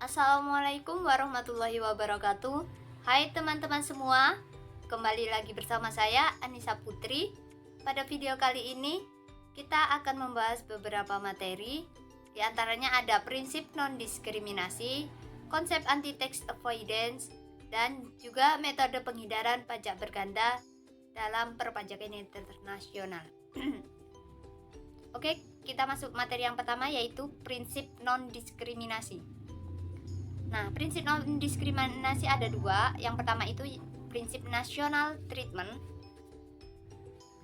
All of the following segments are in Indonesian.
Assalamualaikum warahmatullahi wabarakatuh. Hai teman-teman semua, kembali lagi bersama saya Anissa Putri. Pada video kali ini kita akan membahas beberapa materi. Di antaranya ada prinsip non-diskriminasi, konsep anti-tax avoidance, dan juga metode penghindaran pajak berganda dalam perpajakan internasional. Oke, kita masuk materi yang pertama, yaitu prinsip non-diskriminasi. Nah, prinsip non-diskriminasi ada dua. Yang pertama itu prinsip national treatment.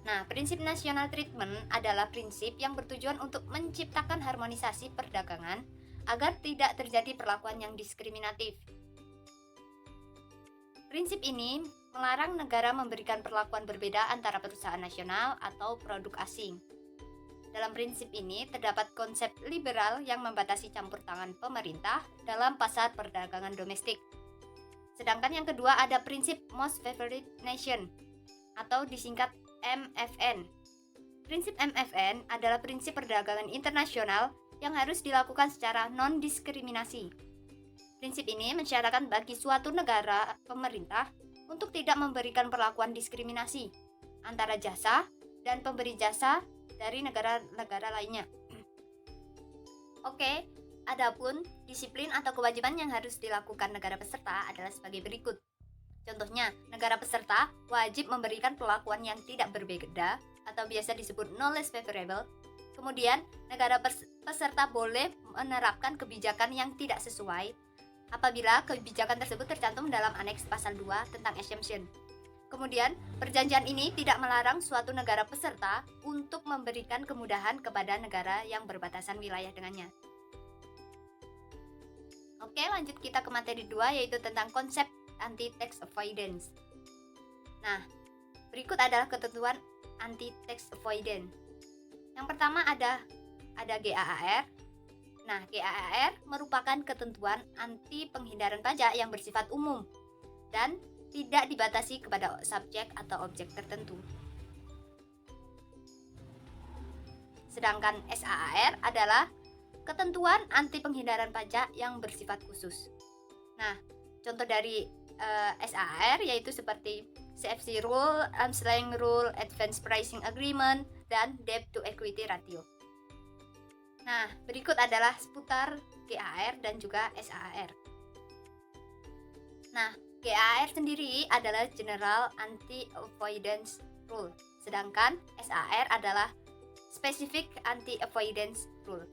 Nah, prinsip national treatment adalah prinsip yang bertujuan untuk menciptakan harmonisasi perdagangan agar tidak terjadi perlakuan yang diskriminatif. Prinsip ini melarang negara memberikan perlakuan berbeda antara perusahaan nasional atau produk asing. Dalam prinsip ini terdapat konsep liberal yang membatasi campur tangan pemerintah dalam pasar perdagangan domestik. Sedangkan yang kedua ada prinsip Most Favored Nation atau disingkat MFN. Prinsip MFN adalah prinsip perdagangan internasional yang harus dilakukan secara non-diskriminasi. Prinsip ini mensyaratkan bagi suatu negara pemerintah untuk tidak memberikan perlakuan diskriminasi antara jasa dan pemberi jasa dari negara-negara lainnya. Oke, adapun disiplin atau kewajiban yang harus dilakukan negara peserta adalah sebagai berikut. Contohnya, negara peserta wajib memberikan perlakuan yang tidak berbeda atau biasa disebut no less favorable. Kemudian, negara peserta boleh menerapkan kebijakan yang tidak sesuai apabila kebijakan tersebut tercantum dalam aneks pasal 2 tentang exemption. Kemudian, perjanjian ini tidak melarang suatu negara peserta untuk memberikan kemudahan kepada negara yang berbatasan wilayah dengannya. Oke, lanjut kita ke materi 2, yaitu tentang konsep anti-tax avoidance. Nah, berikut adalah ketentuan anti-tax avoidance. Yang pertama ada GAAR. Nah, GAAR merupakan ketentuan anti penghindaran pajak yang bersifat umum dan tidak dibatasi kepada subjek atau objek tertentu. Sedangkan SAAR adalah ketentuan anti penghindaran pajak yang bersifat khusus. Nah, contoh dari SAAR yaitu seperti CFC Rule, Arm's Length Rule, Advanced Pricing Agreement, dan Debt to Equity Ratio. Nah, berikut adalah seputar GAAR dan juga SAAR. Nah, GAAR sendiri adalah General Anti-Avoidance Rule, sedangkan SAR adalah Specific Anti-Avoidance Rule.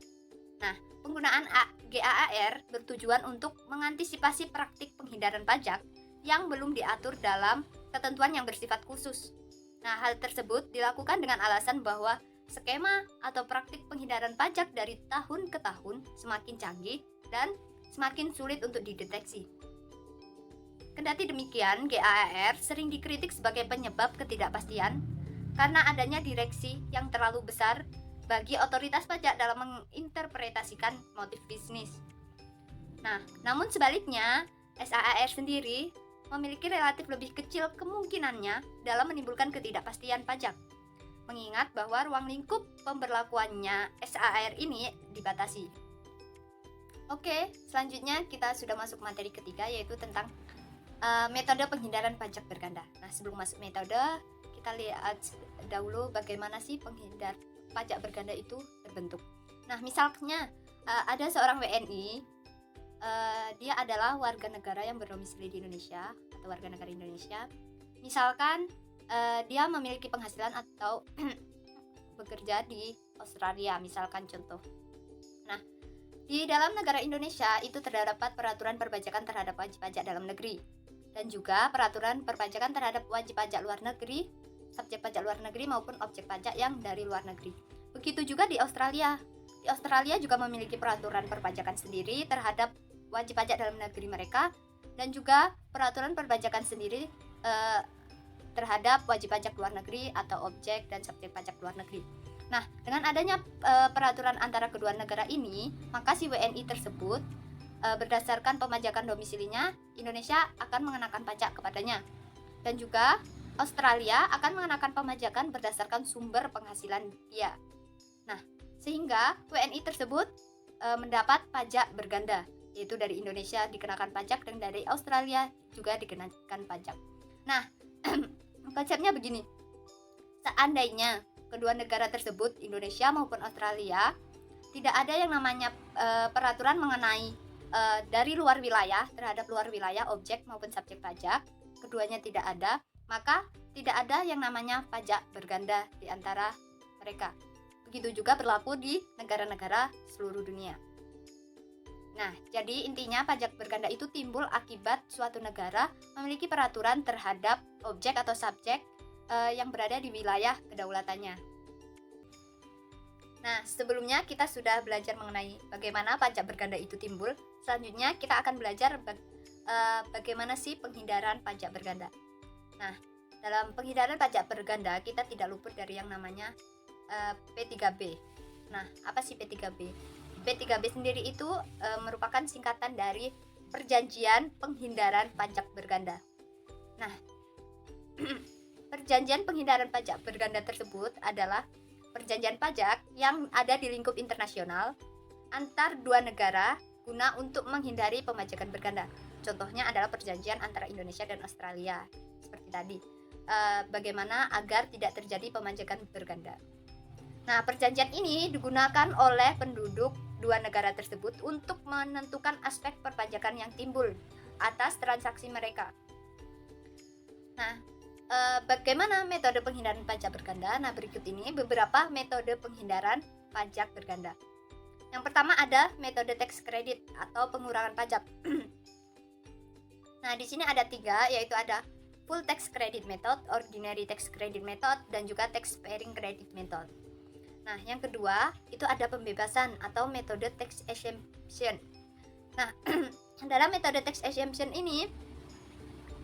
Nah, penggunaan GAAR bertujuan untuk mengantisipasi praktik penghindaran pajak yang belum diatur dalam ketentuan yang bersifat khusus. Nah, hal tersebut dilakukan dengan alasan bahwa skema atau praktik penghindaran pajak dari tahun ke tahun semakin canggih dan semakin sulit untuk dideteksi. Kendati demikian, GAAR sering dikritik sebagai penyebab ketidakpastian karena adanya direksi yang terlalu besar bagi otoritas pajak dalam menginterpretasikan motif bisnis. Nah, namun sebaliknya, SAAR sendiri memiliki relatif lebih kecil kemungkinannya dalam menimbulkan ketidakpastian pajak, mengingat bahwa ruang lingkup pemberlakuannya SAAR ini dibatasi. Oke, selanjutnya kita sudah masuk materi ketiga, yaitu tentang metode penghindaran pajak berganda. Nah, sebelum masuk metode, kita lihat dahulu bagaimana sih penghindar pajak berganda itu terbentuk. Nah, misalnya ada seorang WNI, dia adalah warga negara yang berdomisili di Indonesia atau warga negara Indonesia. Misalkan dia memiliki penghasilan atau bekerja di Australia, misalkan contoh. Nah, di dalam negara Indonesia itu terdapat peraturan perpajakan terhadap wajib pajak dalam negeri dan juga peraturan perpajakan terhadap wajib pajak luar negeri, subjek pajak luar negeri maupun objek pajak yang dari luar negeri. Begitu juga di Australia. Di Australia juga memiliki peraturan perpajakan sendiri terhadap wajib pajak dalam negeri mereka dan juga peraturan perpajakan sendiri terhadap wajib pajak luar negeri atau objek dan subjek pajak luar negeri. Nah, dengan adanya peraturan antara kedua negara ini, maka si WNI tersebut berdasarkan pemajakan domisilinya, Indonesia akan mengenakan pajak kepadanya. Dan juga Australia akan mengenakan pemajakan berdasarkan sumber penghasilan dia. Nah, sehingga WNI tersebut mendapat pajak berganda. yaitu dari Indonesia dikenakan pajak dan dari Australia juga dikenakan pajak. Nah, konsepnya begini. Seandainya kedua negara tersebut, Indonesia maupun Australia, tidak ada yang namanya peraturan mengenai dari luar wilayah terhadap luar wilayah objek maupun subjek pajak, keduanya tidak ada, maka tidak ada yang namanya pajak berganda di antara mereka. Begitu juga berlaku di negara-negara seluruh dunia. Nah, jadi intinya pajak berganda itu timbul akibat suatu negara memiliki peraturan terhadap objek atau subjek yang berada di wilayah kedaulatannya. Nah, sebelumnya kita sudah belajar mengenai bagaimana pajak berganda itu timbul. Selanjutnya kita akan belajar bagaimana sih penghindaran pajak berganda. Nah, dalam penghindaran pajak berganda kita tidak luput dari yang namanya P3B. Nah, apa sih P3B? P3B sendiri itu merupakan singkatan dari Perjanjian Penghindaran Pajak Berganda. Nah, Perjanjian Penghindaran Pajak Berganda tersebut adalah perjanjian pajak yang ada di lingkup internasional antar dua negara guna untuk menghindari pemajakan berganda. Contohnya adalah perjanjian antara Indonesia dan Australia. Seperti tadi, bagaimana agar tidak terjadi pemajakan berganda. Nah, perjanjian ini digunakan oleh penduduk dua negara tersebut untuk menentukan aspek perpajakan yang timbul atas transaksi mereka. Nah, bagaimana metode penghindaran pajak berganda? Nah, berikut ini beberapa metode penghindaran pajak berganda. Yang pertama ada metode tax credit atau pengurangan pajak. Nah, di sini ada 3, yaitu ada full tax credit method, ordinary tax credit method, dan juga tax sparing credit method. Nah, yang kedua itu ada pembebasan atau metode tax exemption. Nah, dalam metode tax exemption ini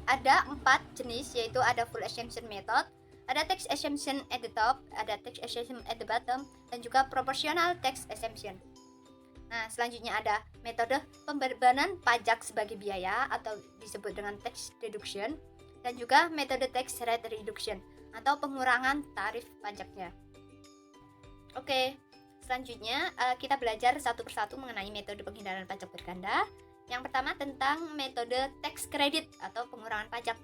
ada 4 jenis, yaitu ada full exemption method, ada tax exemption at the top, ada tax exemption at the bottom, dan juga proportional tax exemption. Nah, selanjutnya ada metode pembebanan pajak sebagai biaya atau disebut dengan tax deduction, dan juga metode tax rate reduction atau pengurangan tarif pajaknya. Oke, selanjutnya kita belajar satu persatu mengenai metode penghindaran pajak berganda. Yang pertama tentang metode tax credit atau pengurangan pajak.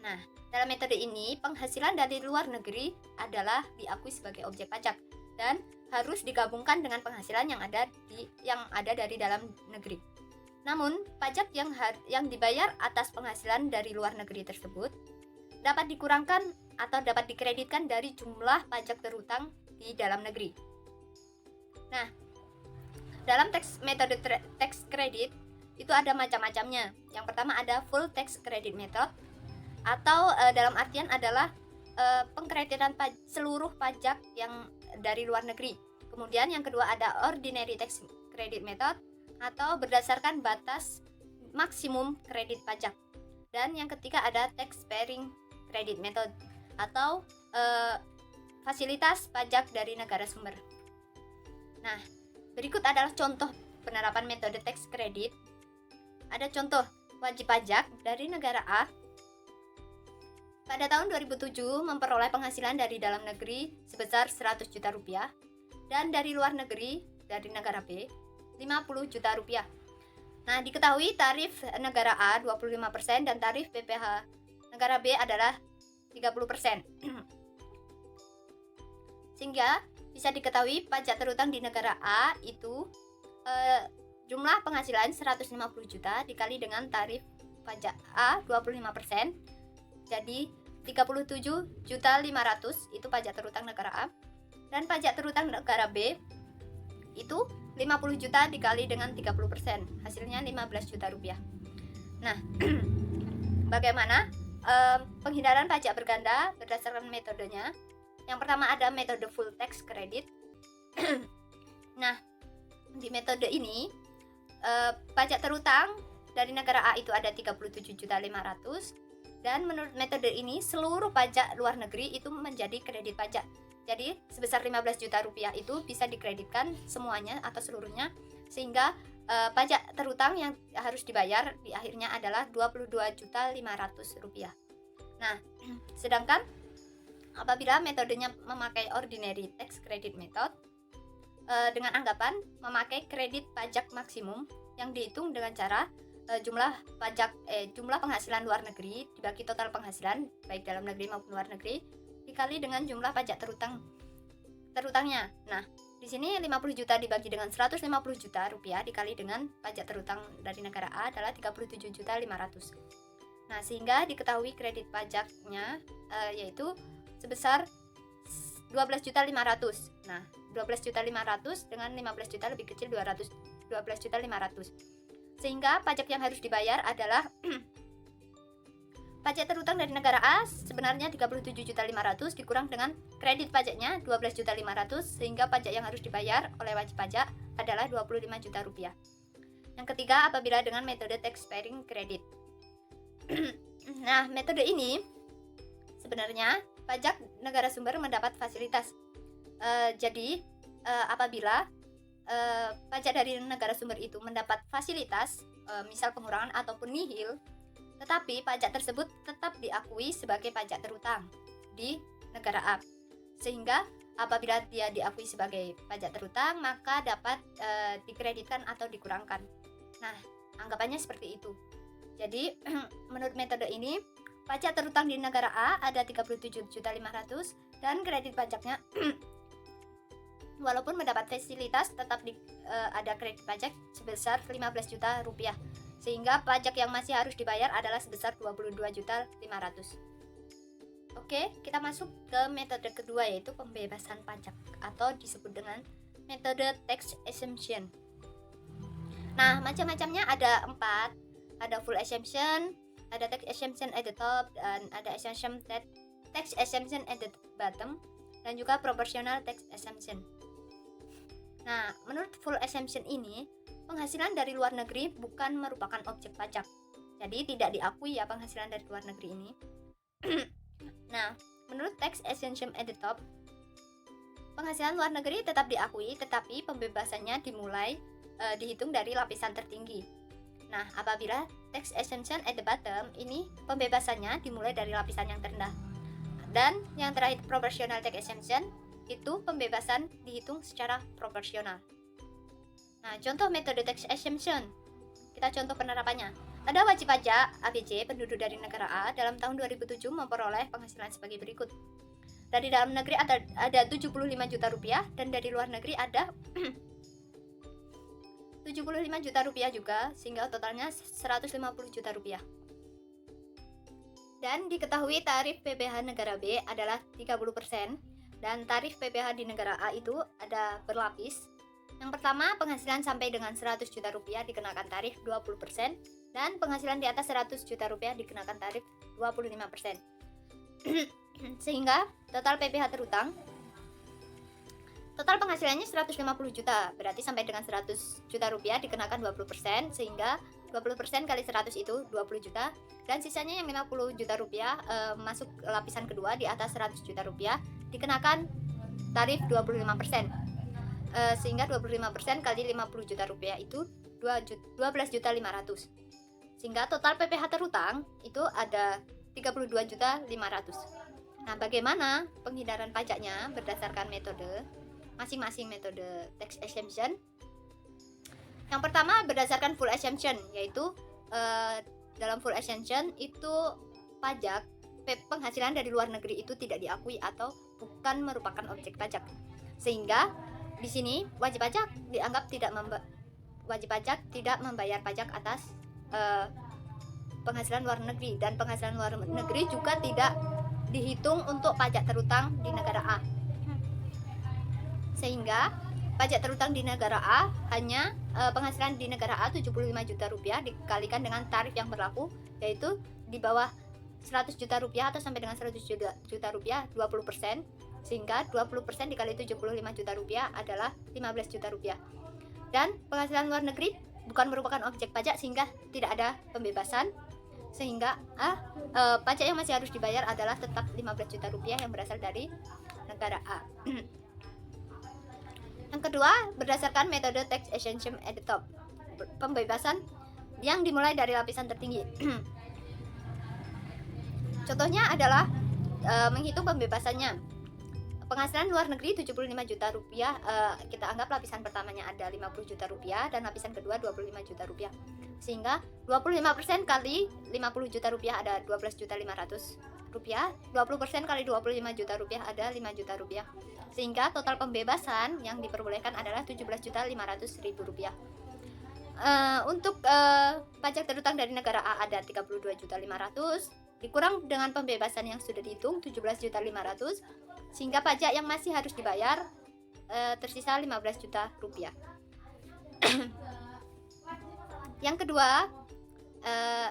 Nah, dalam metode ini penghasilan dari luar negeri adalah diakui sebagai objek pajak dan harus digabungkan dengan penghasilan yang ada dari dalam negeri. Namun, pajak yang dibayar atas penghasilan dari luar negeri tersebut dapat dikurangkan atau dapat dikreditkan dari jumlah pajak terutang di dalam negeri. Nah, dalam metode tax credit itu ada macam-macamnya. Yang pertama ada full tax credit method atau dalam artian adalah pengkreditan seluruh pajak yang dari luar negeri. Kemudian yang kedua ada ordinary tax credit method atau berdasarkan batas maksimum kredit pajak. Dan yang ketiga ada tax sparing credit method atau fasilitas pajak dari negara sumber. Nah, berikut adalah contoh penerapan metode tax credit. Ada contoh wajib pajak dari negara A pada tahun 2007 memperoleh penghasilan dari dalam negeri sebesar 100 juta rupiah dan dari luar negeri dari negara B 50 juta rupiah. Nah, diketahui tarif negara A 25% dan tarif PPh negara B adalah 30%. Sehingga bisa diketahui pajak terutang di negara A itu jumlah penghasilan 150 juta dikali dengan tarif pajak A 25%, jadi 37.500.000 itu pajak terutang negara A, dan pajak terutang negara B itu 50 juta dikali dengan 30%, hasilnya 15 juta rupiah. Nah, bagaimana penghindaran pajak berganda berdasarkan metodenya? Yang pertama ada metode full tax credit. Nah, di metode ini pajak terutang dari negara A itu ada 37.500.000 dan menurut metode ini seluruh pajak luar negeri itu menjadi kredit pajak. Jadi sebesar 15 juta rupiah itu bisa dikreditkan semuanya atau seluruhnya, sehingga pajak terutang yang harus dibayar di akhirnya adalah 22.500.000 rupiah. Nah, sedangkan apabila metodenya memakai ordinary tax credit method, dengan anggapan memakai kredit pajak maksimum yang dihitung dengan cara jumlah penghasilan luar negeri dibagi total penghasilan baik dalam negeri maupun luar negeri dikali dengan jumlah pajak terutangnya. Nah, di sini 50 juta dibagi dengan 150 juta rupiah dikali dengan pajak terutang dari negara A adalah 37.500. Nah, sehingga diketahui kredit pajaknya yaitu sebesar 12.500. Nah, 12.500 dengan 15 juta lebih kecil 12.500. Sehingga pajak yang harus dibayar adalah pajak terutang dari negara A sebenarnya 37.500 dikurang dengan kredit pajaknya 12.500 sehingga pajak yang harus dibayar oleh wajib pajak adalah 25 juta rupiah. Yang ketiga, apabila dengan metode tax sparing credit. Nah, metode ini sebenarnya pajak negara sumber mendapat fasilitas. Jadi apabila pajak dari negara sumber itu mendapat fasilitas, misal pengurangan ataupun nihil, tetapi pajak tersebut tetap diakui sebagai pajak terutang di negara A. Sehingga apabila dia diakui sebagai pajak terutang, maka dapat dikreditkan atau dikurangkan. Nah, anggapannya seperti itu. Jadi menurut metode ini, pajak terutang di negara A ada 37.500 dan kredit pajaknya walaupun mendapat fasilitas tetap ada kredit pajak sebesar 15 juta rupiah, sehingga pajak yang masih harus dibayar adalah sebesar 22.500. Oke, kita masuk ke metode kedua, yaitu pembebasan pajak atau disebut dengan metode tax exemption. Nah, macam-macamnya ada 4. Ada full exemption, ada tax exemption at the top, dan ada tax exemption at the bottom, dan juga proportional tax exemption. Nah, menurut full exemption ini, penghasilan dari luar negeri bukan merupakan objek pajak. Jadi tidak diakui ya penghasilan dari luar negeri ini. Nah, menurut tax exemption at the top, penghasilan luar negeri tetap diakui, tetapi pembebasannya dihitung dari lapisan tertinggi. Nah, apabila tax exemption at the bottom, ini pembebasannya dimulai dari lapisan yang terendah. Dan yang terakhir, proportional tax exemption, itu pembebasan dihitung secara proporsional. Nah, contoh metode tax exemption, kita contoh penerapannya. Ada wajib pajak ABC penduduk dari negara A dalam tahun 2007 memperoleh penghasilan sebagai berikut. Dari dalam negeri ada 75 juta rupiah dan dari luar negeri ada 75 juta rupiah juga, sehingga totalnya 150 juta rupiah. Dan diketahui tarif PPh negara B adalah 30%, dan tarif PPh di negara A itu ada berlapis. Yang pertama, penghasilan sampai dengan 100 juta rupiah dikenakan tarif 20%, dan penghasilan di atas 100 juta rupiah dikenakan tarif 25%. Sehingga total PPh terutang, total penghasilannya 150 juta, berarti sampai dengan 100 juta rupiah dikenakan 20%, sehingga 20% kali 100 itu 20 juta, dan sisanya yang 50 juta rupiah masuk lapisan kedua di atas 100 juta rupiah dikenakan tarif 25%, sehingga 25% kali 50 juta rupiah itu 12.500, sehingga total PPh terutang itu ada 32.500. Nah, bagaimana penghindaran pajaknya berdasarkan metode masing-masing metode tax exemption? Yang pertama berdasarkan full exemption, yaitu dalam full exemption itu pajak penghasilan dari luar negeri itu tidak diakui atau bukan merupakan objek pajak, sehingga di sini wajib pajak dianggap tidak membayar pajak atas penghasilan luar negeri, dan penghasilan luar negeri juga tidak dihitung untuk pajak terutang di negara A, sehingga pajak terutang di negara A hanya penghasilan di negara A 75 juta rupiah dikalikan dengan tarif yang berlaku, yaitu di bawah 100 juta rupiah atau sampai dengan 100 juta rupiah 20%, sehingga 20% dikali 75 juta rupiah adalah 15 juta rupiah. Dan penghasilan luar negeri bukan merupakan objek pajak, sehingga tidak ada pembebasan, sehingga pajak yang masih harus dibayar adalah tetap 15 juta rupiah yang berasal dari negara A. Yang kedua, berdasarkan metode tax exemption at the top, pembebasan yang dimulai dari lapisan tertinggi. Contohnya adalah menghitung pembebasannya. Penghasilan luar negeri 75 juta rupiah, kita anggap lapisan pertamanya ada 50 juta rupiah dan lapisan kedua 25 juta rupiah. Sehingga 25% kali 50 juta rupiah ada 12.500 rupiah, 20% kali 25 juta rupiah ada 5 juta rupiah. Sehingga total pembebasan yang diperbolehkan adalah 17.500.000 rupiah. Untuk pajak terutang dari negara A ada 32.500.000, dikurang dengan pembebasan yang sudah dihitung 17.500.000, sehingga pajak yang masih harus dibayar tersisa 15 juta rupiah. Yang kedua,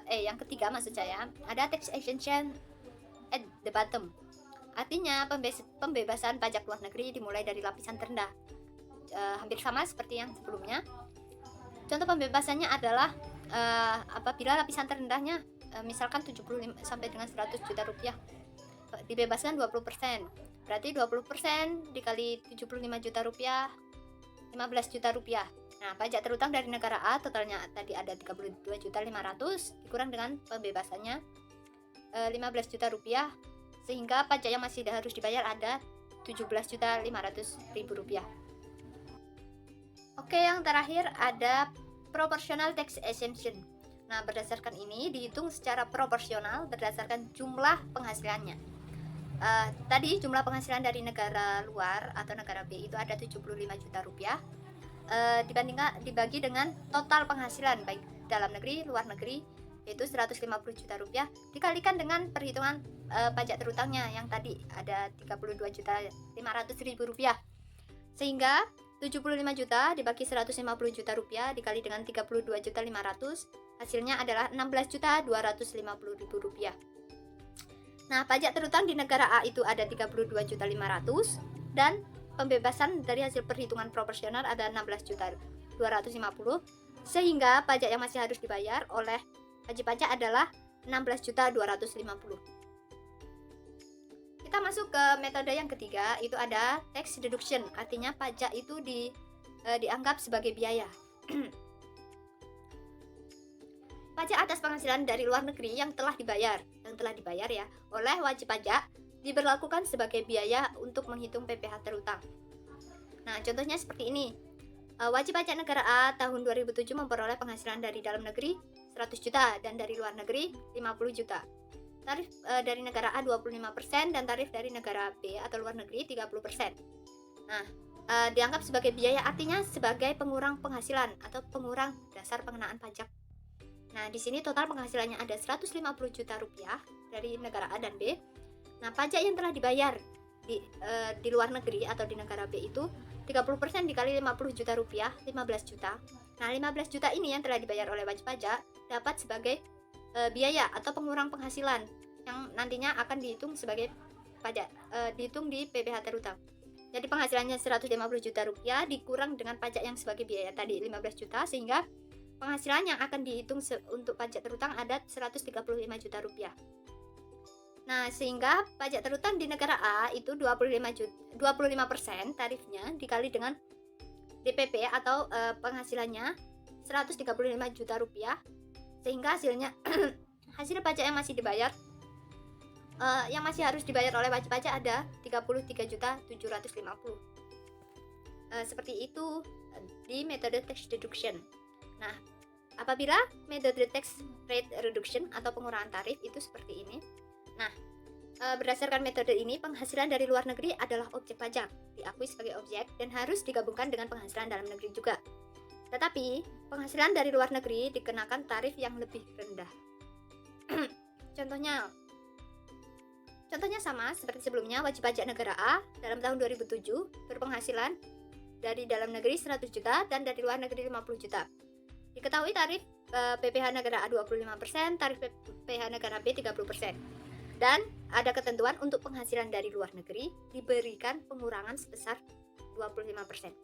yang ketiga maksud saya, ada tax exemption at the bottom. Artinya pembebasan pajak luar negeri dimulai dari lapisan terendah. Hampir sama seperti yang sebelumnya. Contoh pembebasannya adalah apabila lapisan terendahnya misalkan 75 sampai dengan 100 juta rupiah, dibebaskan 20%. Berarti 20% dikali 75 juta rupiah, 15 juta rupiah. Nah, pajak terutang dari negara A totalnya tadi ada 32.500.000, dikurang dengan pembebasannya 15 juta rupiah, sehingga pajak yang masih harus dibayar ada 17.500.000 rupiah. Oke, yang terakhir ada proportional tax exemption. Nah, berdasarkan ini dihitung secara proporsional berdasarkan jumlah penghasilannya. Tadi jumlah penghasilan dari negara luar atau negara B itu ada 75 juta rupiah, dibagi dengan total penghasilan baik dalam negeri, luar negeri, yaitu 150 juta rupiah, dikalikan dengan perhitungan pajak terutangnya yang tadi ada 32.500.000 rupiah, sehingga 75 juta dibagi 150 juta rupiah dikali dengan 32.500, hasilnya adalah 16.250.000 rupiah. Nah, pajak terutang di negara A itu ada 32.500 dan pembebasan dari hasil perhitungan proporsional ada 16.250, sehingga pajak yang masih harus dibayar oleh wajib pajak adalah 16.250. Kita masuk ke metode yang ketiga, itu ada tax deduction, artinya pajak itu dianggap sebagai biaya. Pajak atas penghasilan dari luar negeri yang telah dibayar ya oleh wajib pajak diberlakukan sebagai biaya untuk menghitung PPh terutang. Nah, contohnya seperti ini. Wajib pajak negara A tahun 2007 memperoleh penghasilan dari dalam negeri 100 juta dan dari luar negeri 50 juta. Tarif dari negara A 25% dan tarif dari negara B atau luar negeri 30%. Nah, dianggap sebagai biaya artinya sebagai pengurang penghasilan atau pengurang dasar pengenaan pajak. Nah, di sini total penghasilannya ada 150 juta rupiah dari negara A dan B. Nah, pajak yang telah dibayar di luar negeri atau di negara B itu 30% dikali 50 juta rupiah, 15 juta. Nah, 15 juta ini yang telah dibayar oleh wajib pajak dapat sebagai biaya atau pengurang penghasilan yang nantinya akan dihitung sebagai pajak, dihitung di PPh terutang. Jadi penghasilannya 150 juta rupiah dikurang dengan pajak yang sebagai biaya tadi 15 juta, sehingga penghasilan yang akan dihitung untuk pajak terutang ada 135 juta rupiah. Nah, sehingga pajak terutang di negara A itu 25% tarifnya dikali dengan DPP atau penghasilannya 135 juta rupiah, sehingga hasilnya hasil pajak yang masih dibayar yang masih harus dibayar oleh wajib pajak ada 33.750. Seperti itu di metode tax deduction. Nah, apabila metode tax rate reduction atau pengurangan tarif itu seperti ini. Nah, berdasarkan metode ini penghasilan dari luar negeri adalah objek pajak, diakui sebagai objek dan harus digabungkan dengan penghasilan dalam negeri juga. Tetapi penghasilan dari luar negeri dikenakan tarif yang lebih rendah. Contohnya sama seperti sebelumnya. Wajib pajak negara A dalam tahun 2007 berpenghasilan dari dalam negeri 100 juta dan dari luar negeri 50 juta. Diketahui tarif PPh negara A 25%, tarif PPh negara B 30%. Dan ada ketentuan untuk penghasilan dari luar negeri diberikan pengurangan sebesar 25%.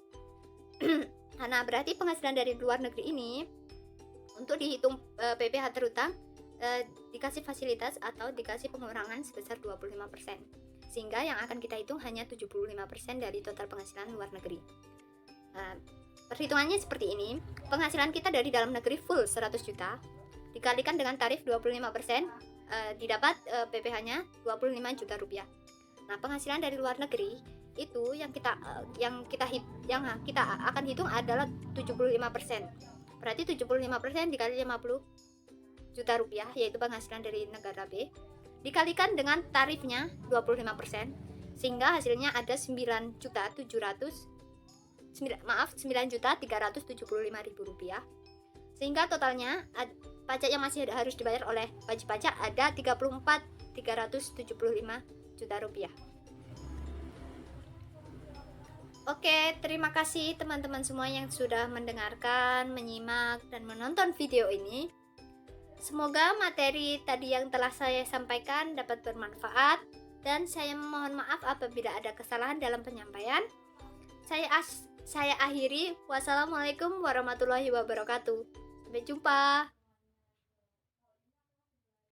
Nah, berarti penghasilan dari luar negeri ini untuk dihitung PPh terutang dikasih fasilitas atau dikasih pengurangan sebesar 25%. Sehingga yang akan kita hitung hanya 75% dari total penghasilan luar negeri. Perhitungannya seperti ini. Penghasilan kita dari dalam negeri full 100 juta dikalikan dengan tarif 25%, didapat PPh-nya 25 juta rupiah. Nah, penghasilan dari luar negeri itu yang kita akan hitung adalah 75%. Berarti 75% dikali 50 juta rupiah, yaitu penghasilan dari negara B, dikalikan dengan tarifnya 25%, sehingga hasilnya ada 9.375.000 rupiah. Sehingga totalnya pajak yang masih harus dibayar oleh wajib pajak ada 34.375 juta rupiah. Oke, terima kasih teman-teman semua yang sudah mendengarkan, menyimak, dan menonton video ini. Semoga materi tadi yang telah saya sampaikan dapat bermanfaat, dan saya mohon maaf apabila ada kesalahan dalam penyampaian. Saya akhiri. Wassalamualaikum warahmatullahi wabarakatuh. Sampai jumpa.